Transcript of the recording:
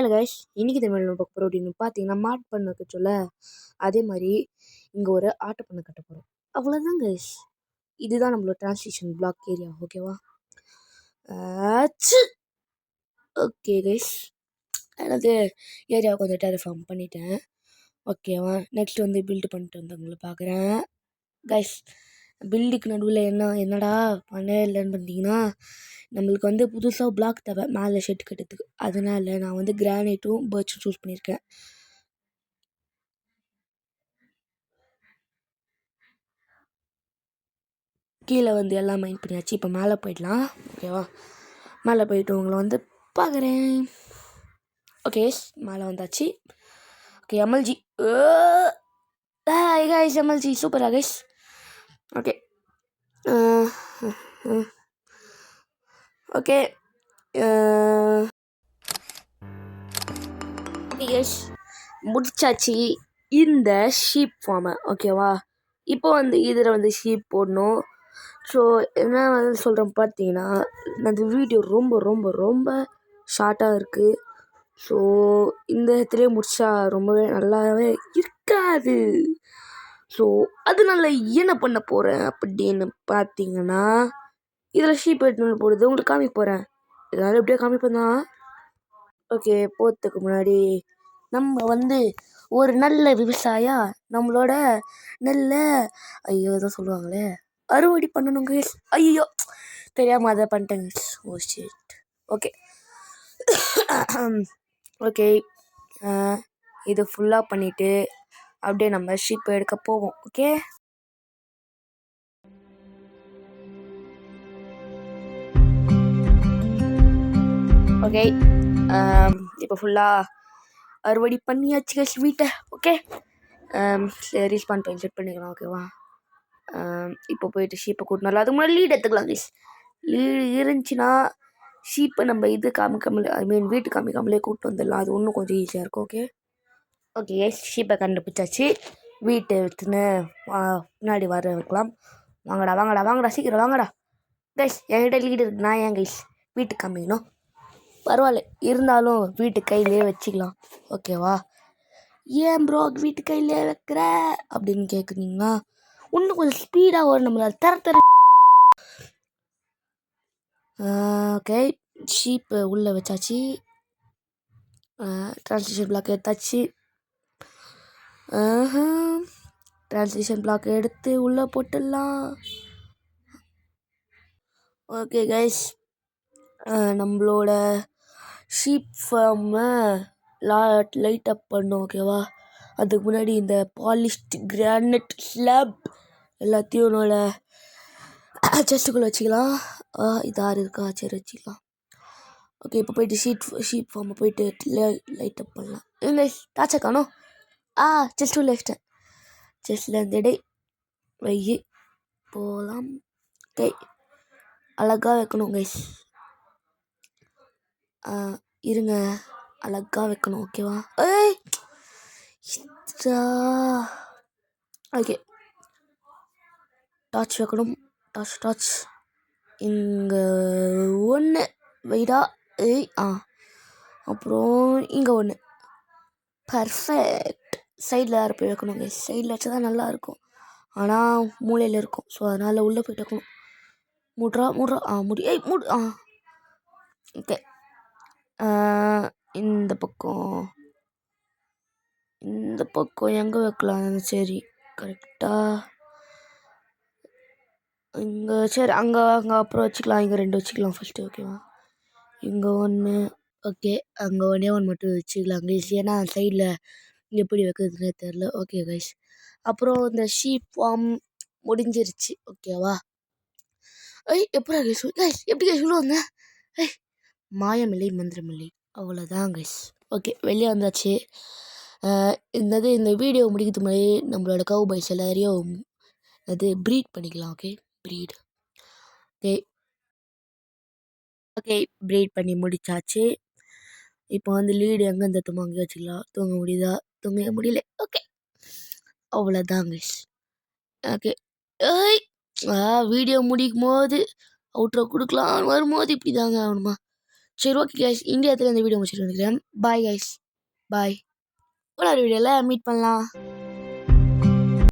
இல்லை கைஸ், இன்றைக்கி தமிழ் நம்ம பார்க்க போகிறோம் அப்படின்னு பார்த்தீங்கன்னா, மாட் பண்ண கட்டல அதே மாதிரி இங்கே ஒரு ஆட்டோ பண்ண கட்ட போகிறோம். அவ்வளோதான் கைஸ். இதுதான் நம்மளோட டிரான்ஸ்லேஷன் பிளாக் ஏரியா. ஓகேவா? ஓகே கைஸ், எனது ஏரியாவை கொஞ்சம் டெரிஃபார்ம் பண்ணிட்டேன். ஓகேவா? நெக்ஸ்ட் வந்து பில்டு பண்ணிட்டு வந்தவங்களை பார்க்குறேன். கைஸ், பில்டுக்கு நடுவில் என்னடா பண்ண இல்லைன்னு பார்த்தீங்கன்னா, நம்மளுக்கு வந்து புதுசாக பிளாக் தேவை மேலே ஷெட் கட்டுறதுக்கு. அதனால நான் வந்து கிரானைட்டும் பர்ச்சும் சூஸ் பண்ணியிருக்கேன். கீழே வந்து எல்லாம் மைண்ட் பண்ணியாச்சு. இப்போ மேலே போயிடலாம். ஓகேவா? மேலே போயிட்டு உங்களை வந்து பார்க்குறேன். ஓகே, மேலே வந்தாச்சு. Okay, MLG. கைஸ், எம்எல்ஜி சூப்பரா கைஸ். ஓகே ஓகே கைஸ், முடிச்சாச்சு இந்த ஷீப் ஃபார்மை. ஓகேவா? இப்போ வந்து இதில் வந்து ஷீப் போடணும். ஸோ என்ன வந்து சொல்கிறேன் பார்த்தீங்கன்னா, அந்த வீடியோ ரொம்ப ரொம்ப ரொம்ப ஷார்ட்டாக இருக்குது. ஸோ இந்த இடத்துலேயே முடிச்சா ரொம்பவே நல்லாவே இருக்காது. ஸோ அதனால என்ன பண்ண போகிறேன் அப்படின்னு பார்த்தீங்கன்னா, இதில் ஷீப் எடுத்துன்னு போடுறது உங்களுக்கு காமிக்க போகிறேன். இதனால் எப்படியே காமிப்பேன் தான். ஓகே, போகிறதுக்கு முன்னாடி நம்ம வந்து ஒரு நல்ல விவசாயியா நம்மளோட நல்ல ஏதோ சொல்லுவாங்களே அறுவடை பண்ணணுங்க. ஐயோ, தெரியாமல் அதை பண்ணிட்டேங்க. Oh shit. ஓகே ஓகே, இது ஃபுல்லாக பண்ணிவிட்டு அப்படியே நம்ம ஷீப் எடுக்க போவோம். ஓகே ஓகே, இப்போ ஃபுல்லாக அறுவடை பண்ணியாச்சு வீட்டை. ஓகே, ரீச் பண்ணிட்டு செட் பண்ணிக்கலாம். ஓகேவா? இப்போ போயிட்டு ஷீப்பை கூட்டினாலும் அதுக்கு முன்னாடி லீட் எடுத்துக்கலாம் கைஸ். லீடு இருந்துச்சுன்னா ஷீப்பை நம்ம இது காமிக்காமலே, ஐ மீன் வீட்டு காமிக்காமலே கூப்பிட்டு வந்துடலாம். அது இன்னும் கொஞ்சம் ஈஸியாக இருக்கும். ஓகே ஓகே கைஸ், ஷீப்பை கண்டுபிடிச்சாச்சு. வீட்டை எடுத்துன்னு முன்னாடி வர வைக்கலாம். வாங்கடா வாங்கடா வாங்கடா, சீக்கிரம் வாங்கடா கைஸ். என்கிட்ட லீடு இருக்கு, நான் ஏன் கைஸ் வீட்டுக்கு காமிக்கணும்? பரவாயில்ல, இருந்தாலும் வீட்டு கையிலே வச்சுக்கலாம். ஓகேவா? ஏன் ப்ரோ வீட்டு கையிலே வைக்கிற அப்படின்னு கேட்குறீங்களா? இன்னும் கொஞ்சம் ஸ்பீடாக வரும் நம்மளால் தர. ஓகே, ஷீப்பு உள்ளே வச்சாச்சு. ட்ரான்ஸ்லேஷன் பிளாக் எடுத்தாச்சு. ட்ரான்ஸ்லேஷன் பிளாக் எடுத்து உள்ளே போட்டுடலாம். ஓகே கைஸ், நம்மளோட ஷீப் ஃபார்மை லைட் அப் பண்ணோம். ஓகேவா? அதுக்கு முன்னாடி இந்த பாலிஷ்ட் கிரானைட் ஸ்லாப் எல்லாத்தையும் என்னோட செஸ்ட்டுக்குள்ளே வச்சுக்கலாம். இது ஆறு இருக்கா? சரி, வச்சுக்கலாம். ஓகே, இப்போ போயிட்டு ஷீப் ஃபார்மை போயிட்டு லைட் அப் பண்ணலாம். இல்லை டாச்சா காணோம். செஸ்ட் உள்ள வச்சிட்டேன். செஸ்டில் இந்த இடை வை போகலாம். ஓகே, அழகாக வைக்கணும் கைஸ். இருங்க, அழகாக வைக்கணும். ஓகேவா? ஓகே, டார்ச் வைக்கணும். டார்ச் இங்கே ஒன்று வைடா. அப்புறம் இங்கே ஒன்று. பர்ஃபெக்ட். சைடில் யாரை போய் வைக்கணுங்க? சைடில் வச்சா தான் நல்லாயிருக்கும். ஆனால் மூளையில் இருக்கும். ஸோ அதனால் உள்ளே போய்ட்டு வைக்கணும். மூட்ரா முடி. மூடு. ஓகே, இந்த பக்கம் எங்கே வைக்கலாம்? சரி, கரெக்டாக இங்கே. சரி, அங்கே அப்புறம் வச்சுக்கலாம். இங்கே 2 வச்சுக்கலாம் ஃபஸ்ட்டு. ஓகேவா? இங்கே ஒன்று. ஓகே, அங்கே ஒன்று மட்டும் வச்சுக்கலாம் கைஸ். ஏன்னா சைடில் எப்படி வைக்கிறதுனே தெரில. ஓகே கைஸ், அப்புறம் இந்த ஷீப் ஃபார்ம் முடிஞ்சிருச்சு. ஓகேவா? எப்படா கைஸ் எப்படி கைஸ் சொல்லுவாங்க? மாயமில்லை மந்திரமில்லை, அவ்வளோதான் கைஸ். ஓகே, வெளியே வந்தாச்சு. இந்த வீடியோ முடிக்கிறது முன்னாடி நம்மளோட கவுபாய்ஸ் எல்லாரையும் அது ப்ரீட் பண்ணிக்கலாம். Okay, breed. ஓகே, ப்ரீட் பண்ணி முடிச்சாச்சு. இப்போ வந்து லீடு எங்கே இந்த அங்கே வச்சுக்கலாம். தூங்க முடியுதா? தூங்க முடியல. ஓகே, அவ்வளோதான் கைஸ். ஓகே, வீடியோ முடிக்கும் போது அவுட்ரோ கொடுக்கலாம் வரும்போது இப்படி தாங்க ஆகணுமா? சரி ஓகே கைஸ், இந்த இடத்துல இந்த வீடியோ முடிச்சுட்டு வந்துக்கிறேன். பாய் கைஸ், பாய். ஒரு வீடியோவில் மீட் பண்ணலாம்.